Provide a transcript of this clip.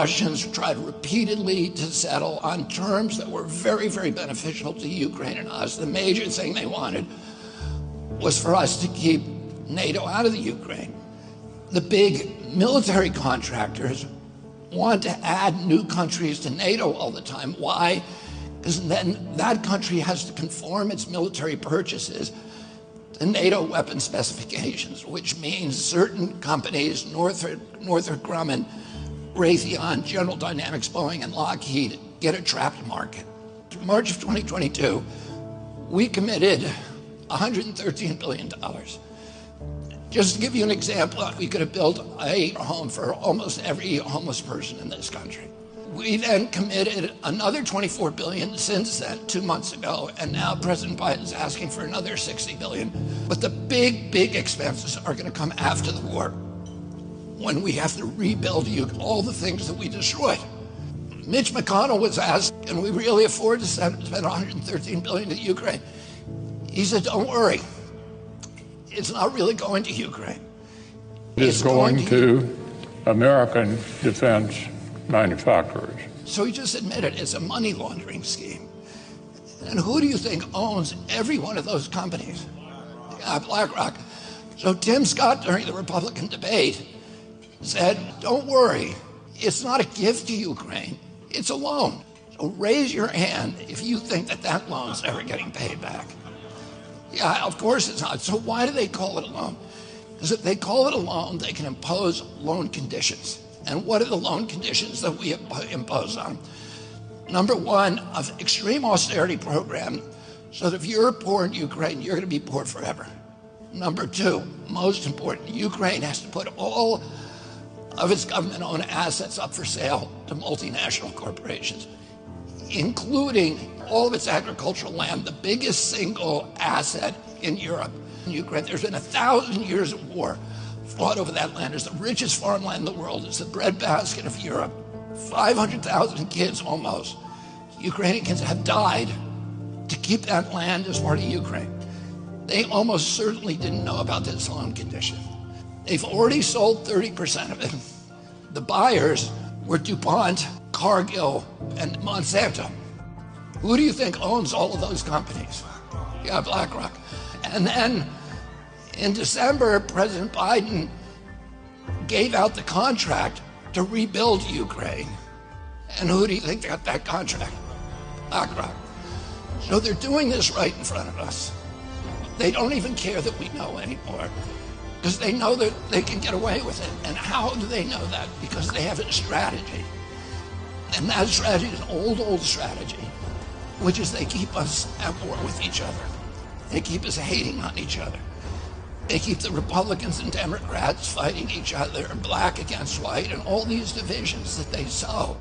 Russians tried repeatedly to settle on terms that were very, very beneficial to Ukraine and us. The major thing they wanted was for us to keep NATO out of the Ukraine. The big military contractors want to add new countries to NATO all the time. Why? Because then that country has to conform its military purchases to NATO weapon specifications, which means certain companies, Northrop Grumman, Raytheon, General Dynamics, Boeing, and Lockheed, get a trapped market. In March of 2022, we committed $113 billion. Just to give you an example, we could have built a home for almost every homeless person in this country. We then committed another $24 billion since then, 2 months ago, and now President Biden's asking for another $60 billion. But the big, big expenses are going to come after the war, when we have to rebuild all the things that we destroyed. Mitch McConnell was asked, can we really afford to spend $113 billion to Ukraine? He said, don't worry. It's not really going to Ukraine. It's going to American defense manufacturers. So he just admitted it's a money laundering scheme. And who do you think owns every one of those companies? BlackRock. So Tim Scott, during the Republican debate, said, don't worry, it's not a gift to Ukraine, it's a loan. So raise your hand if you think that that loan's ever getting paid back. Yeah, of course it's not. So why do they call it a loan? Because if they call it a loan, they can impose loan conditions. And what are the loan conditions that we impose on them? Number one, an extreme austerity program, so that if you're poor in Ukraine, you're going to be poor forever. Number two, most important, Ukraine has to put all of its government-owned assets up for sale to multinational corporations, including all of its agricultural land, the biggest single asset in Europe. In Ukraine, there's been 1,000 years of war fought over that land. It's the richest farmland in the world. It's the breadbasket of Europe. 500,000 kids almost, Ukrainians have died to keep that land as part of Ukraine. They almost certainly didn't know about this loan condition. They've already sold 30% of it. The buyers were DuPont, Cargill, and Monsanto. Who do you think owns all of those companies? Yeah, BlackRock. And then in December, President Biden gave out the contract to rebuild Ukraine. And who do you think got that contract? BlackRock. So they're doing this right in front of us. They don't even care that we know anymore, because they know that they can get away with it. And how do they know that? Because they have a strategy. And that strategy is an old strategy, which is they keep us at war with each other. They keep us hating on each other. They keep the Republicans and Democrats fighting each other, black against white, and all these divisions that they sow.